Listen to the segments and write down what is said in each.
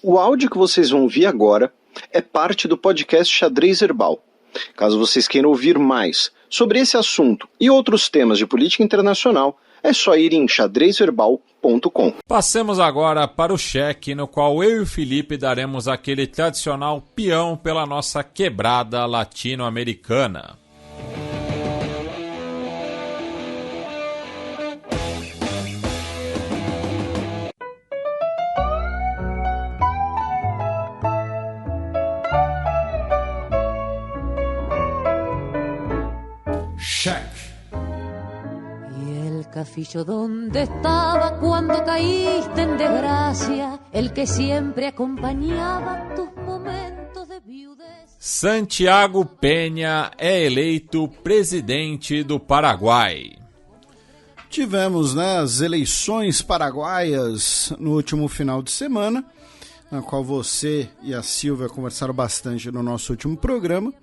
O áudio que vocês vão ouvir agora é parte do podcast Xadrez Herbal. Caso vocês queiram ouvir mais sobre esse assunto e outros temas de política internacional, é só ir em xadrezherbal.com. Passemos agora para o cheque, no qual eu e o Felipe daremos aquele tradicional peão pela nossa quebrada latino-americana. Cheque. Cafillo, ¿dónde estaba cuando caíste en desgracia? El que siempre acompañaba tus momentos de viudez. Santiago Peña é eleito presidente do Paraguai. Tivemos, as eleições paraguaias no último final de semana, na qual você e a Silvia conversaram bastante no nosso último programa.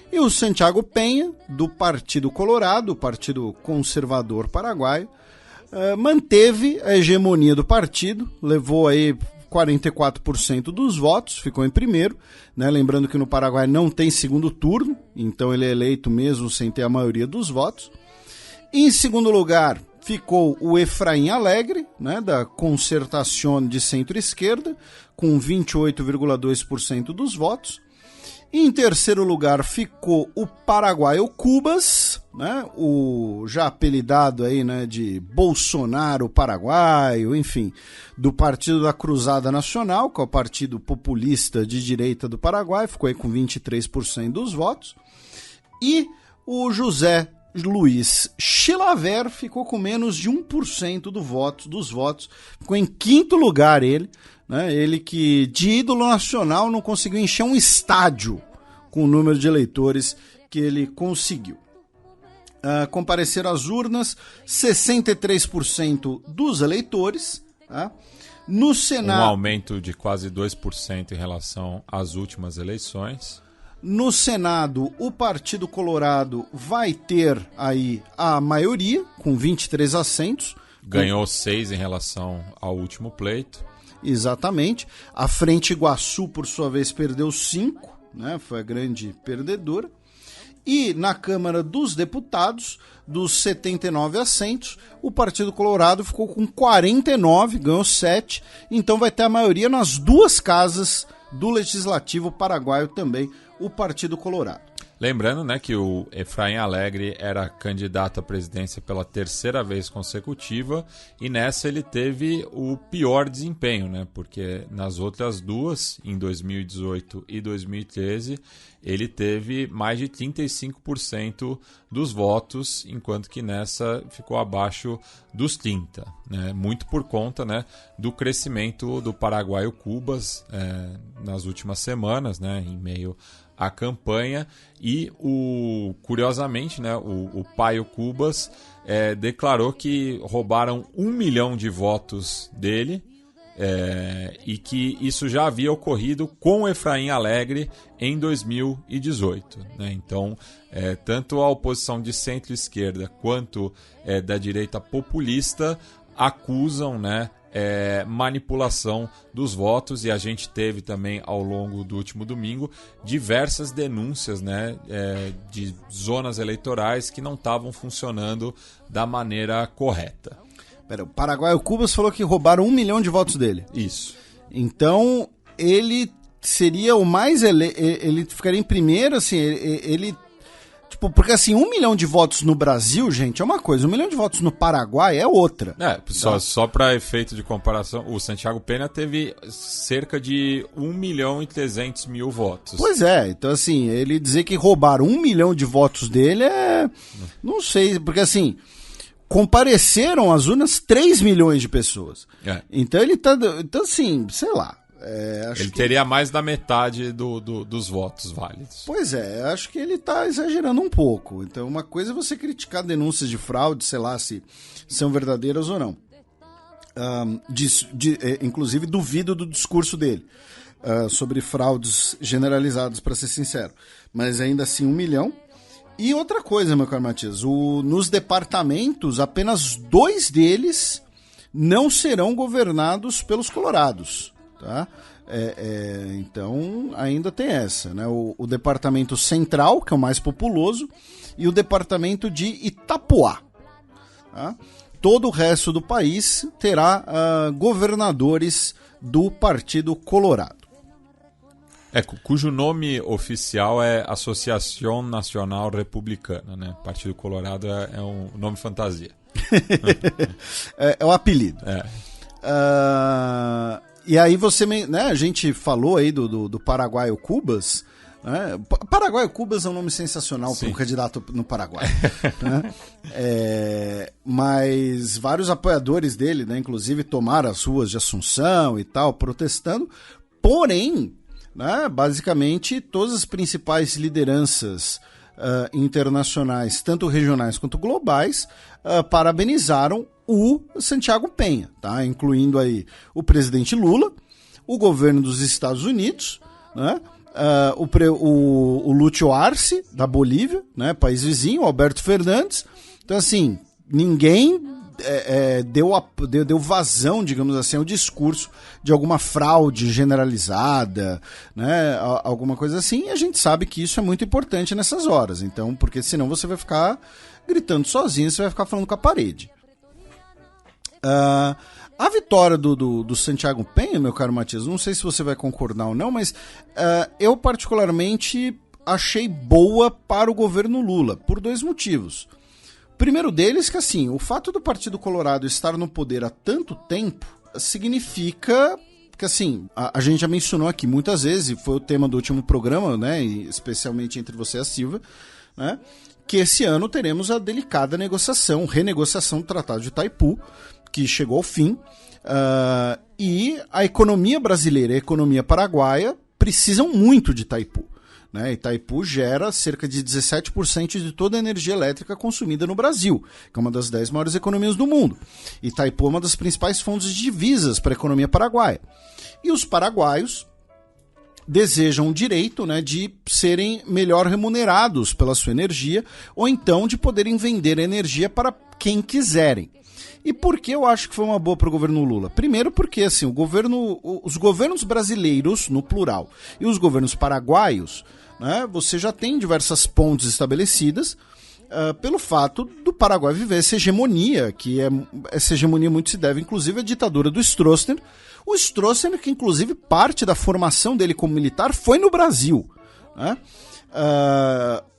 E o Santiago Peña, do Partido Colorado, o Partido Conservador Paraguaio, manteve a hegemonia do partido, levou aí 44% dos votos, ficou em primeiro, né? Lembrando que no Paraguai não tem segundo turno, então ele é eleito mesmo sem ter a maioria dos votos. Em segundo lugar ficou o Efraín Alegre, né, da Concertación de Centro-Esquerda, com 28,2% dos votos. Em terceiro lugar ficou o paraguaio Cubas, né, o já apelidado aí, né, de Bolsonaro paraguaio, enfim, do Partido da Cruzada Nacional, que é o partido populista de direita do Paraguai, ficou aí com 23% dos votos. E o José Luiz Chilaver ficou com menos de 1% dos votos, ficou em quinto lugar ele. Ele que de ídolo nacional não conseguiu encher um estádio com o número de eleitores que ele conseguiu. Compareceram às urnas 63% dos eleitores. No Senado, um aumento de quase 2% em relação às últimas eleições. No Senado, o Partido Colorado vai ter aí a maioria, com 23 assentos. Ganhou 6 em relação ao último pleito. Exatamente. A Frente Iguaçu, por sua vez, perdeu 5, né? Foi a grande perdedora. E na Câmara dos Deputados, dos 79 assentos, o Partido Colorado ficou com 49, ganhou 7. Então vai ter a maioria nas duas casas do Legislativo paraguaio também, o Partido Colorado. Lembrando, né, que o Efraín Alegre era candidato à presidência pela terceira vez consecutiva e nessa ele teve o pior desempenho, né, porque nas outras duas, em 2018 e 2013, ele teve mais de 35% dos votos, enquanto que nessa ficou abaixo dos 30%, né, muito por conta, né, do crescimento do paraguaio Cubas nas últimas semanas, né, em meio a campanha, e curiosamente, né, o Paio Cubas declarou que roubaram 1 milhão de votos dele, e que isso já havia ocorrido com o Efraín Alegre em 2018. Né? Então, tanto a oposição de centro-esquerda quanto da direita populista acusam, né, manipulação dos votos, e a gente teve também ao longo do último domingo diversas denúncias, né, de zonas eleitorais que não estavam funcionando da maneira correta. Pera, o paraguaio Cubas falou que roubaram 1 milhão de votos dele. Isso. Então ele seria o mais ele ficaria em primeiro, assim, ele tipo, porque assim, 1 milhão de votos no Brasil, gente, é uma coisa, 1 milhão de votos no Paraguai é outra. Só para efeito de comparação, o Santiago Peña teve cerca de 1.300.000 votos. Pois é, então assim, ele dizer que roubaram 1 milhão de votos dele não sei, porque assim, compareceram às urnas 3 milhões de pessoas. Então ele tá, então assim, sei lá. Ele teria mais da metade dos votos válidos. Pois acho que ele está exagerando um pouco. Então uma coisa é você criticar denúncias de fraude, sei lá, se são verdadeiras ou não. Inclusive duvido do discurso dele sobre fraudes generalizadas, para ser sincero. Mas ainda assim 1 milhão. E outra coisa, meu caro Matias, nos departamentos, apenas 2 deles não serão governados pelos colorados. Tá? Então, ainda tem essa, né? O departamento central, que é o mais populoso, e o departamento de Itapoá. Tá? Todo o resto do país terá governadores do Partido Colorado. Cujo nome oficial é Associação Nacional Republicana, né? Partido Colorado é um nome fantasia. É o apelido. E aí a gente falou aí do Paraguaio Cubas, né? Paraguaio Cubas é um nome sensacional para um candidato no Paraguai. Né? Mas vários apoiadores dele, né, inclusive, tomaram as ruas de Assunção e tal, protestando, porém, né, basicamente todas as principais lideranças internacionais, tanto regionais quanto globais, parabenizaram o Santiago Peña, tá? Incluindo aí o presidente Lula, o governo dos Estados Unidos, né? O Lúcio Arce, da Bolívia, né? País vizinho, o Alberto Fernandes. Então, assim, ninguém deu vazão, digamos assim, ao discurso de alguma fraude generalizada, né? Alguma coisa assim, e a gente sabe que isso é muito importante nessas horas. Então, porque senão você vai ficar gritando sozinho, você vai ficar falando com a parede. A vitória do Santiago Peña, meu caro Matias, não sei se você vai concordar ou não, mas eu particularmente achei boa para o governo Lula, por 2 motivos. O primeiro deles que, assim, o fato do Partido Colorado estar no poder há tanto tempo significa que, assim, a gente já mencionou aqui muitas vezes, e foi o tema do último programa, né, e especialmente entre você e a Silvia, né, que esse ano teremos a delicada renegociação do Tratado de Itaipu, que chegou ao fim, e a economia brasileira e a economia paraguaia precisam muito de Itaipu. Né? Itaipu gera cerca de 17% de toda a energia elétrica consumida no Brasil, que é uma das 10 maiores economias do mundo. Itaipu é uma das principais fontes de divisas para a economia paraguaia. E os paraguaios desejam o direito, né, de serem melhor remunerados pela sua energia, ou então de poderem vender energia para quem quiserem. E por que eu acho que foi uma boa para o governo Lula? Primeiro porque, assim, os governos brasileiros, no plural, e os governos paraguaios, né, você já tem diversas pontes estabelecidas pelo fato do Paraguai viver essa hegemonia, essa hegemonia muito se deve, inclusive, à ditadura do Stroessner. O Stroessner, que inclusive parte da formação dele como militar foi no Brasil. Né?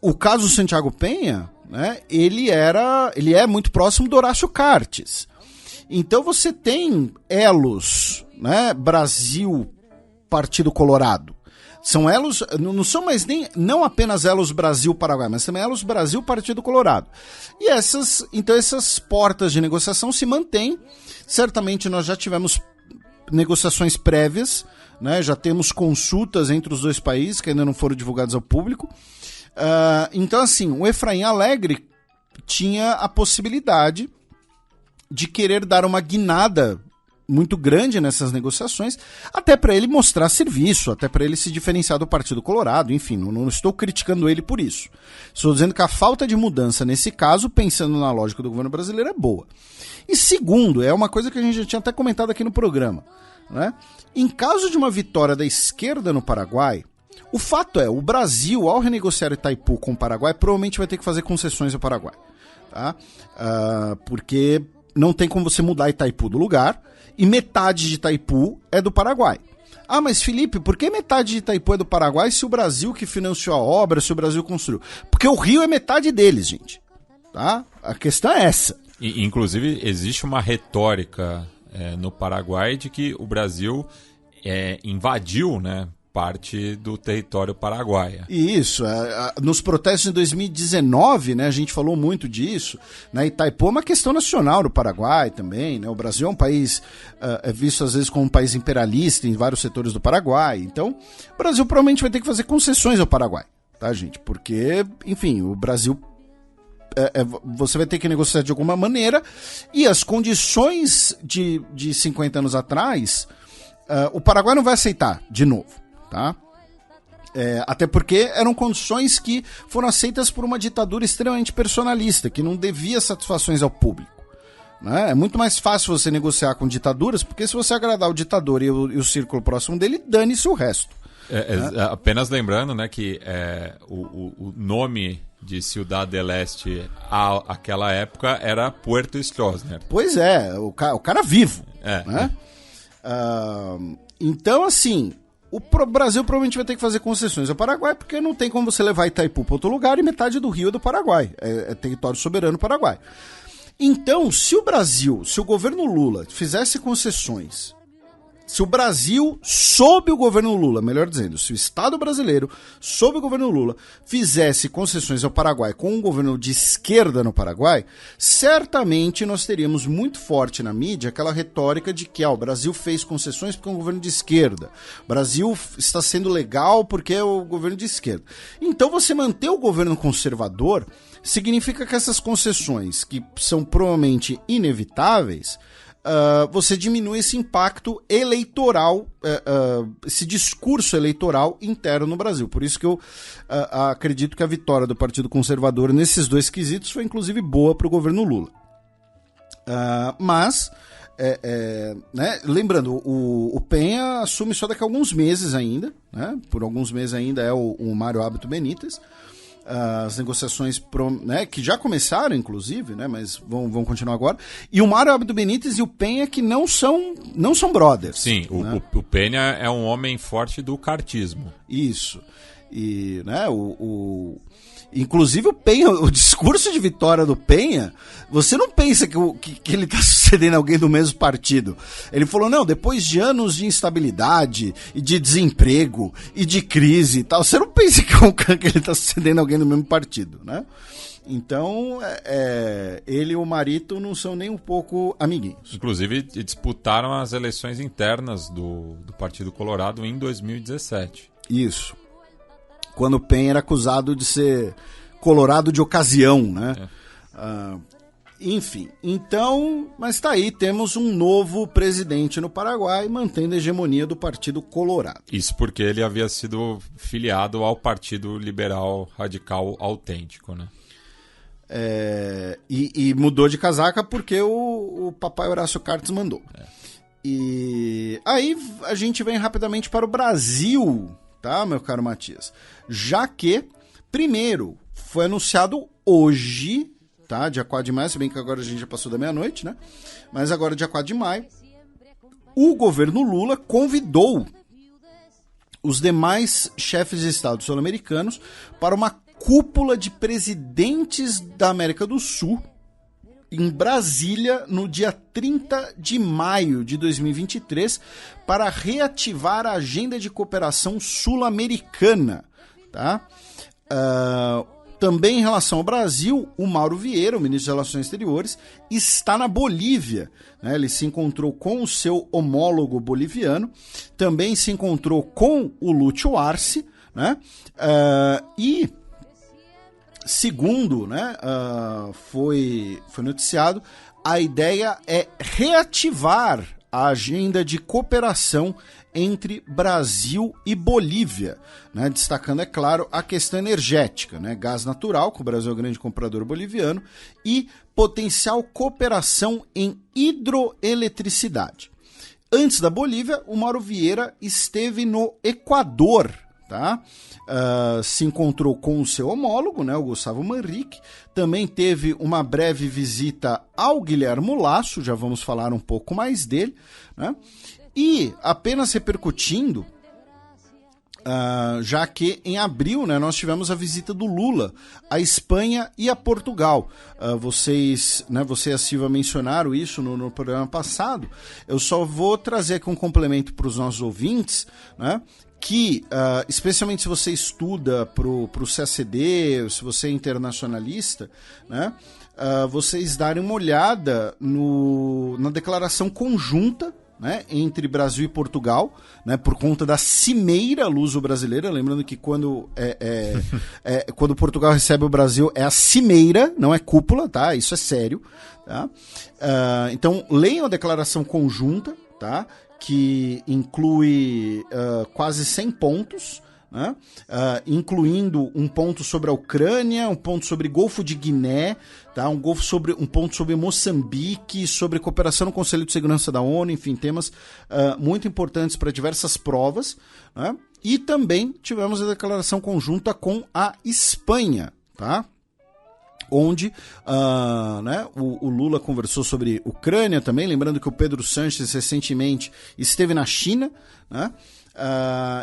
O caso Santiago Peña, né, ele é muito próximo do Horácio Cartes. Então você tem elos, né, Brasil, Partido Colorado. São elos, não são mais não apenas elos Brasil-Paraguai, mas também elos Brasil-Partido Colorado. E essas portas de negociação se mantêm. Certamente nós já tivemos negociações prévias, né, já temos consultas entre os 2 países que ainda não foram divulgadas ao público. Então, assim, o Efraim Alegre tinha a possibilidade de querer dar uma guinada muito grande nessas negociações, até para ele mostrar serviço, até para ele se diferenciar do Partido Colorado, enfim, não estou criticando ele por isso. Estou dizendo que a falta de mudança nesse caso, pensando na lógica do governo brasileiro, é boa. E segundo, é uma coisa que a gente já tinha até comentado aqui no programa, né? Em caso de uma vitória da esquerda no Paraguai, o fato é, o Brasil, ao renegociar Itaipu com o Paraguai, provavelmente vai ter que fazer concessões ao Paraguai, tá? Porque não tem como você mudar Itaipu do lugar, e metade de Itaipu é do Paraguai. Ah, mas Felipe, por que metade de Itaipu é do Paraguai se o Brasil que financiou a obra, se o Brasil construiu? Porque o Rio é metade deles, gente. Tá? A questão é essa. E, inclusive, existe uma retórica no Paraguai de que o Brasil invadiu, né, parte do território paraguaio. Isso, nos protestos de 2019, né, a gente falou muito disso, né, Itaipu é uma questão nacional do Paraguai também, né, o Brasil é um país, é visto às vezes como um país imperialista em vários setores do Paraguai, então o Brasil provavelmente vai ter que fazer concessões ao Paraguai, tá, gente, porque, enfim, o Brasil, você vai ter que negociar de alguma maneira, e as condições de 50 anos atrás, o Paraguai não vai aceitar de novo. Tá? Até porque eram condições que foram aceitas por uma ditadura extremamente personalista, que não devia satisfações ao público. né? É muito mais fácil você negociar com ditaduras, porque se você agradar o ditador e o círculo próximo dele, dane-se o resto. Apenas lembrando, né, que o nome de Ciudad del Este àquela época era Puerto Stroessner. Pois é, o cara vivo. Né? Então, assim, o Brasil provavelmente vai ter que fazer concessões ao Paraguai, porque não tem como você levar Itaipu para outro lugar e metade do Rio é do Paraguai. É território soberano Paraguai. Então, se o governo Lula fizesse concessões, se o Brasil, sob o governo Lula, melhor dizendo, se o Estado brasileiro, sob o governo Lula, fizesse concessões ao Paraguai com um governo de esquerda no Paraguai, certamente nós teríamos muito forte na mídia aquela retórica de que o Brasil fez concessões porque é um governo de esquerda. O Brasil está sendo legal porque é o governo de esquerda. Então você manter o governo conservador significa que essas concessões, que são provavelmente inevitáveis, você diminui esse impacto eleitoral, esse discurso eleitoral interno no Brasil. Por isso que eu acredito que a vitória do Partido Conservador nesses dois quesitos foi inclusive boa para o governo Lula. Mas, né, lembrando, o Penha assume só daqui a alguns meses ainda, né, por alguns meses ainda é o Mário Abdo Benítez. As negociações, né, que já começaram, inclusive, né, mas vão continuar agora. E o Mário Abdo Benítez e o Penha que não são brothers. Sim, né? o Penha é um homem forte do cartismo. Isso. E, né, inclusive o Penha, o discurso de vitória do Penha, você não pensa que ele está sucedendo alguém do mesmo partido. Ele falou, não, depois de anos de instabilidade e de desemprego e de crise e tal, você não pensa que ele está sucedendo alguém do mesmo partido, né? Então, ele e o Marito não são nem um pouco amiguinhos. Inclusive, disputaram as eleições internas do Partido Colorado em 2017. Isso. Quando o Penha era acusado de ser colorado de ocasião, né? Enfim, então, mas tá aí, temos um novo presidente no Paraguai, mantendo a hegemonia do Partido Colorado. Isso porque ele havia sido filiado ao Partido Liberal Radical Autêntico, né? E mudou de casaca porque o papai Horácio Cartes mandou. E aí a gente vem rapidamente para o Brasil, tá, meu caro Matias? Já que, primeiro, foi anunciado hoje, tá, dia 4 de maio, se bem que agora a gente já passou da meia-noite, né? Mas agora, dia 4 de maio, o governo Lula convidou os demais chefes de Estado sul-americanos para uma cúpula de presidentes da América do Sul em Brasília no dia 30 de maio de 2023 para reativar a agenda de cooperação sul-americana, tá? Também em relação ao Brasil, o Mauro Vieira, o ministro das Relações Exteriores, está na Bolívia, né? Ele se encontrou com o seu homólogo boliviano, também se encontrou com o Lúcio Arce, né? E segundo, né, foi noticiado, a ideia é reativar a agenda de cooperação entre Brasil e Bolívia, né, destacando, é claro, a questão energética, né, gás natural, que o Brasil é um grande comprador boliviano, e potencial cooperação em hidroeletricidade. Antes da Bolívia, o Mauro Vieira esteve no Equador, tá? Se encontrou com o seu homólogo, né, o Gustavo Manrique, também teve uma breve visita ao Guilherme Lasso, já vamos falar um pouco mais dele, né? E apenas repercutindo, já que em abril, né, nós tivemos a visita do Lula à Espanha e a Portugal. Você e a Silva mencionaram isso no programa passado. Eu só vou trazer aqui um complemento para os nossos ouvintes, né, que, especialmente se você estuda para o CACD, se você é internacionalista, né, vocês darem uma olhada na declaração conjunta, né, entre Brasil e Portugal, né, por conta da cimeira luso-brasileira. Lembrando que quando Portugal recebe o Brasil é a cimeira, não é cúpula, tá? Isso é sério, tá? Então leiam a declaração conjunta, tá? Que inclui quase 100 pontos, né? Incluindo um ponto sobre a Ucrânia, um ponto sobre Golfo de Guiné, tá? Um ponto sobre Moçambique, sobre cooperação no Conselho de Segurança da ONU, enfim, temas muito importantes para diversas provas, né? E também tivemos a declaração conjunta com a Espanha, tá? Onde né, o Lula conversou sobre Ucrânia também, lembrando que o Pedro Sánchez recentemente esteve na China, né?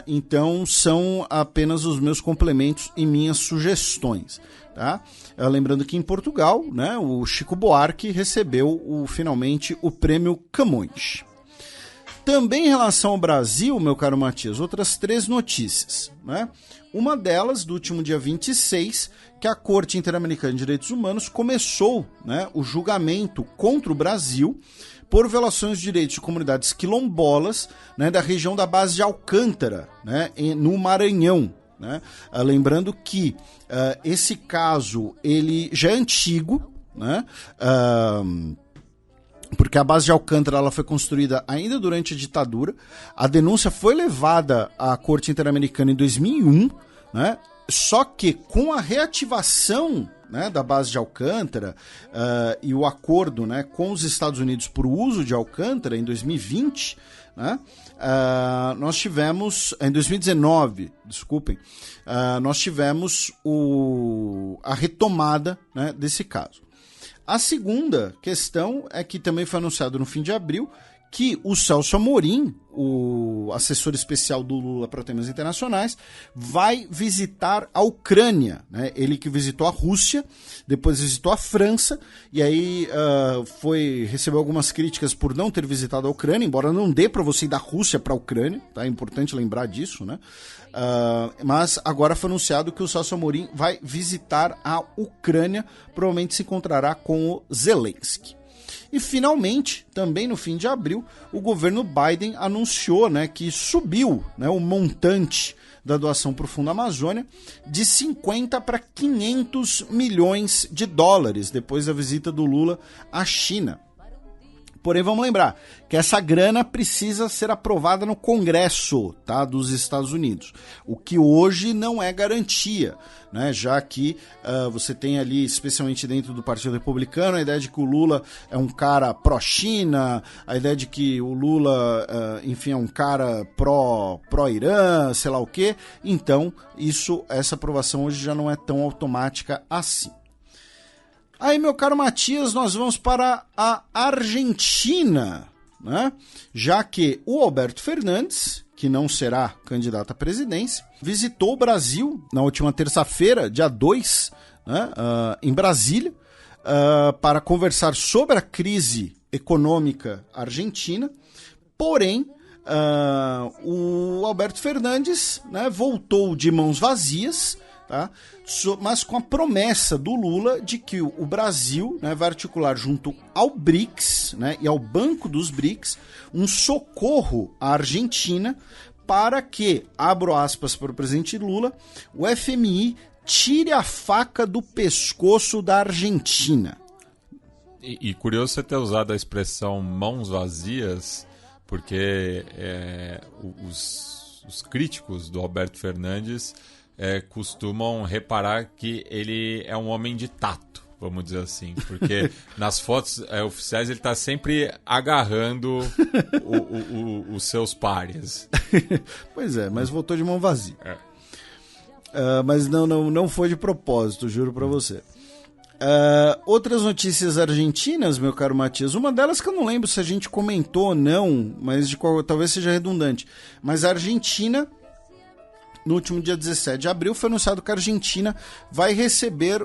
Então são apenas os meus complementos e minhas sugestões, tá? Lembrando que em Portugal, né, o Chico Buarque recebeu finalmente o prêmio Camões. Também em relação ao Brasil, meu caro Matias, outras 3 notícias, né? Uma delas, do último dia 26, que a Corte Interamericana de Direitos Humanos começou, né, o julgamento contra o Brasil por violações de direitos de comunidades quilombolas, né, da região da base de Alcântara, né, no Maranhão, né? Lembrando que esse caso ele já é antigo, né? Porque a base de Alcântara ela foi construída ainda durante a ditadura. A denúncia foi levada à Corte Interamericana em 2001, né? Só que com a reativação, né, da base de Alcântara e o acordo, né, com os Estados Unidos por uso de Alcântara em 2020, né, nós tivemos, em 2019, desculpem, nós tivemos a retomada, né, desse caso. A segunda questão é que também foi anunciado no fim de abril que o Celso Amorim, o assessor especial do Lula para temas internacionais, vai visitar a Ucrânia, né? Ele que visitou a Rússia, depois visitou a França, e aí recebeu algumas críticas por não ter visitado a Ucrânia, embora não dê para você ir da Rússia para a Ucrânia, tá? É importante lembrar disso, né? Mas agora foi anunciado que o Celso Amorim vai visitar a Ucrânia, provavelmente se encontrará com o Zelensky. E finalmente, também no fim de abril, o governo Biden anunciou, né, que subiu, né, o montante da doação para o Fundo Amazônia de 50 para 500 milhões de dólares depois da visita do Lula à China. Porém, vamos lembrar que essa grana precisa ser aprovada no Congresso, tá, dos Estados Unidos, o que hoje não é garantia, né, já que você tem ali, especialmente dentro do Partido Republicano, a ideia de que o Lula é um cara pró-China, a ideia de que o Lula, enfim, é um cara pró-Irã, sei lá o quê. Então, essa aprovação hoje já não é tão automática assim. Aí, meu caro Matias, nós vamos para a Argentina, né? Já que o Alberto Fernandes, que não será candidato à presidência, visitou o Brasil na última terça-feira, dia 2, né, em Brasília, para conversar sobre a crise econômica argentina. Porém, o Alberto Fernandes, né, voltou de mãos vazias, tá? Mas com a promessa do Lula de que o Brasil, né, vai articular junto ao BRICS, né, e ao Banco dos BRICS um socorro à Argentina para que, abro aspas para o presidente Lula, o FMI tire a faca do pescoço da Argentina. E curioso você ter usado a expressão mãos vazias, porque os críticos do Alberto Fernandes costumam reparar que ele é um homem de tato, vamos dizer assim, porque nas fotos oficiais ele está sempre agarrando os seus pares. Pois é, mas voltou de mão vazia. Mas não foi de propósito, juro para você. Outras notícias argentinas, meu caro Matias, uma delas que eu não lembro se a gente comentou ou não, mas talvez seja redundante, mas a Argentina, no último dia 17 de abril, foi anunciado que a Argentina vai receber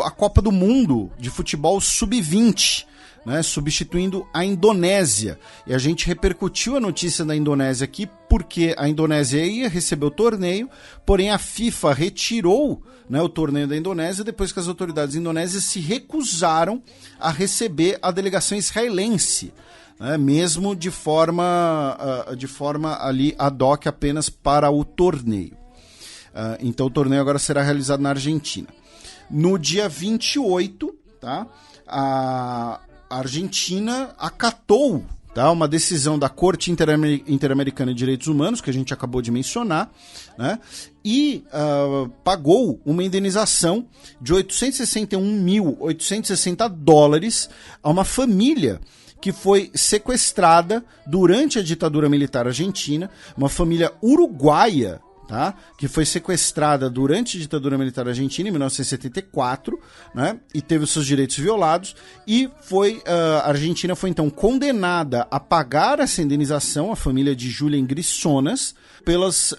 a Copa do Mundo de futebol sub-20, né, substituindo a Indonésia. E a gente repercutiu a notícia da Indonésia aqui porque a Indonésia ia receber o torneio, porém a FIFA retirou, né, o torneio da Indonésia depois que as autoridades indonésias se recusaram a receber a delegação israelense, mesmo de forma ali ad hoc apenas para o torneio. Então o torneio agora será realizado na Argentina. No dia 28, tá, a Argentina acatou, tá? Uma decisão da Corte Interamericana de Direitos Humanos, que a gente acabou de mencionar, né? E pagou uma indenização de $861.860 a uma família que foi sequestrada durante a ditadura militar argentina, uma família uruguaia, tá? Que foi sequestrada durante a ditadura militar argentina em 1974, né? E teve os seus direitos violados, e a Argentina foi então condenada a pagar essa indenização, a família de Julián Grissonas, pelas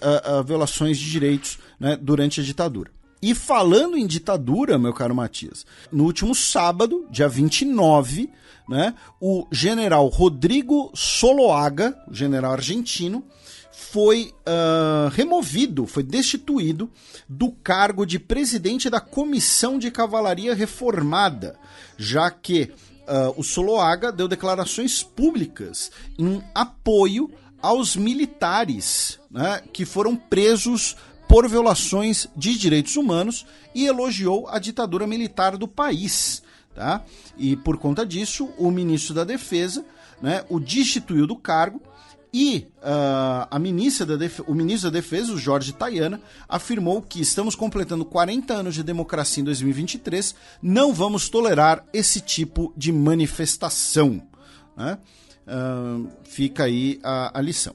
violações de direitos, né, durante a ditadura. E falando em ditadura, meu caro Matias, no último sábado, dia 29, né, o general Rodrigo Soloaga, o general argentino, foi removido, foi destituído do cargo de presidente da Comissão de Cavalaria Reformada, já que o Soloaga deu declarações públicas em apoio aos militares, né, que foram presos por violações de direitos humanos, e elogiou a ditadura militar do país. Tá? E por conta disso, o ministro da Defesa, né, o destituiu do cargo, e o ministro da Defesa, o Jorge Tayana, afirmou que estamos completando 40 anos de democracia em 2023, não vamos tolerar esse tipo de manifestação. Né? Fica aí a lição.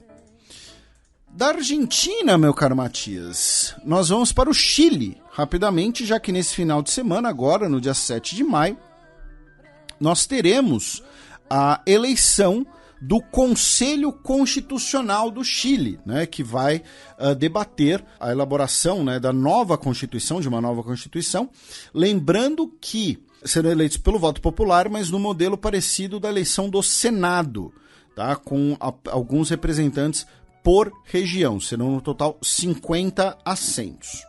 Da Argentina, meu caro Matias, nós vamos para o Chile, rapidamente, já que nesse final de semana, agora, no dia 7 de maio, nós teremos a eleição do Conselho Constitucional do Chile, né, que vai debater a elaboração, né, da nova Constituição, de uma nova Constituição, lembrando que serão eleitos pelo voto popular, mas no modelo parecido da eleição do Senado, tá, com alguns representantes por região, serão no total 50 assentos.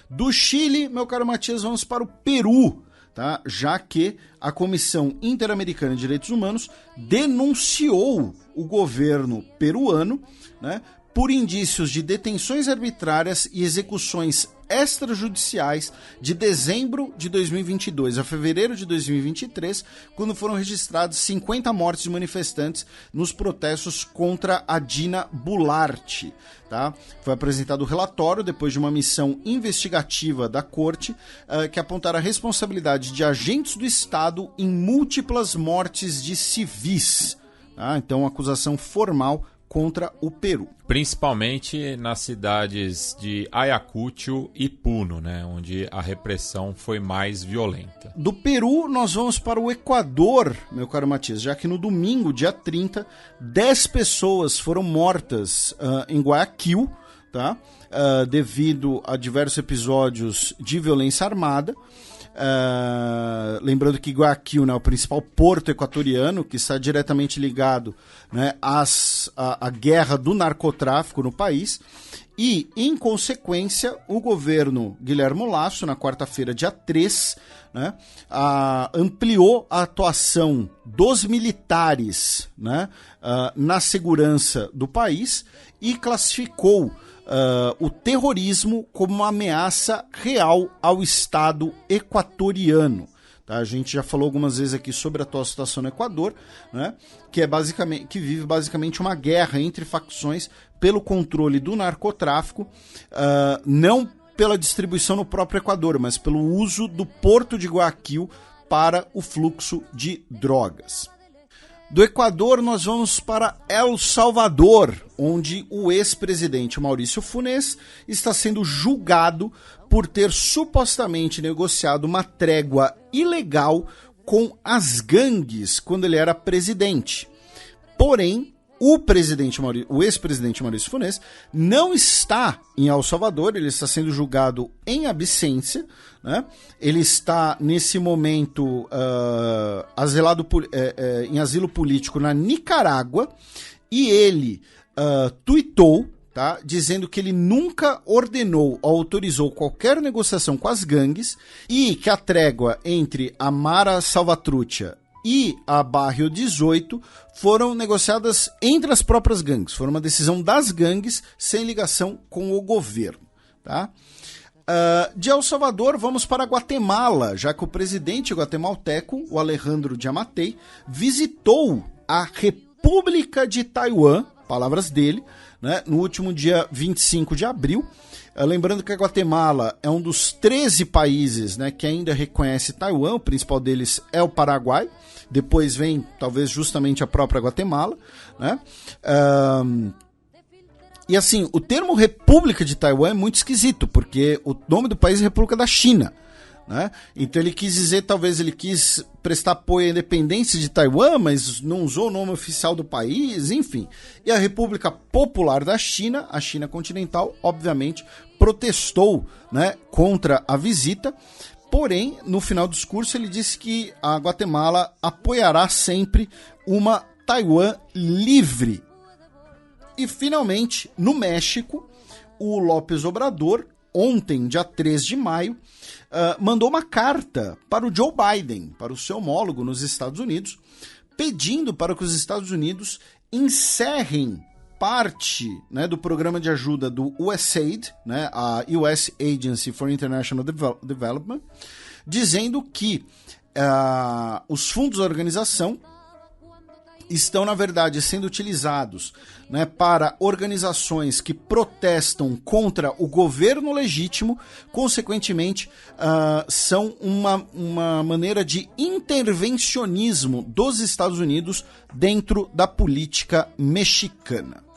Do Chile, meu caro Matias, vamos para o Peru, tá? Já que a Comissão Interamericana de Direitos Humanos denunciou o governo peruano, né, por indícios de detenções arbitrárias e execuções extrajudiciais de dezembro de 2022 a fevereiro de 2023, quando foram registrados 50 mortes de manifestantes nos protestos contra a Dina Boluarte. Tá? Foi apresentado o relatório depois de uma missão investigativa da corte que apontara a responsabilidade de agentes do Estado em múltiplas mortes de civis. Tá? Então, acusação formal contra o Peru. Principalmente nas cidades de Ayacucho e Puno, né, onde a repressão foi mais violenta. Do Peru, nós vamos para o Equador, meu caro Matias, já que no domingo, dia 30, 10 pessoas foram mortas em Guayaquil, tá? Devido a diversos episódios de violência armada. Lembrando que Guayaquil, né, é o principal porto equatoriano, que está diretamente ligado, né, à guerra do narcotráfico no país, e, em consequência, o governo Guilherme Lasso, na quarta-feira, dia 3, né, ampliou a atuação dos militares, né, na segurança do país, e classificou o terrorismo como uma ameaça real ao Estado equatoriano. Tá? A gente já falou algumas vezes aqui sobre a atual situação no Equador, né? que vive basicamente uma guerra entre facções pelo controle do narcotráfico, não pela distribuição no próprio Equador, mas pelo uso do porto de Guayaquil para o fluxo de drogas. Do Equador, nós vamos para El Salvador, onde o ex-presidente Maurício Funes está sendo julgado por ter supostamente negociado uma trégua ilegal com as gangues quando ele era presidente. Porém, o ex-presidente Maurício Funes não está em El Salvador, ele está sendo julgado em absência, né? Ele está, nesse momento, em asilo político na Nicarágua, e ele tuitou, tá, dizendo que ele nunca ordenou ou autorizou qualquer negociação com as gangues, e que a trégua entre a Mara Salvatrucha e a Barrio 18 foram negociadas entre as próprias gangues. Foi uma decisão das gangues sem ligação com o governo. Tá? De El Salvador, vamos para Guatemala, já que o presidente guatemalteco, o Alejandro Giammattei, visitou a República de Taiwan, palavras dele, né, no último dia 25 de abril. Lembrando que a Guatemala é um dos 13 países, né, que ainda reconhece Taiwan, o principal deles é o Paraguai, depois vem talvez justamente a própria Guatemala, né? E assim, o termo República de Taiwan é muito esquisito, porque o nome do país é República da China, né? Então ele quis dizer, talvez ele quis prestar apoio à independência de Taiwan, mas não usou o nome oficial do país, enfim. E a República Popular da China, a China continental, obviamente, protestou, né, contra a visita, porém, no final do discurso ele disse que a Guatemala apoiará sempre uma Taiwan livre. E finalmente, no México, o López Obrador, ontem, dia 3 de maio, mandou uma carta para o Joe Biden, para o seu homólogo nos Estados Unidos, pedindo para que os Estados Unidos encerrem parte, né, do programa de ajuda do USAID, né, a US Agency for International Development, dizendo que os fundos da organização estão, na verdade, sendo utilizados, né, para organizações que protestam contra o governo legítimo, consequentemente, são uma maneira de intervencionismo dos Estados Unidos dentro da política mexicana.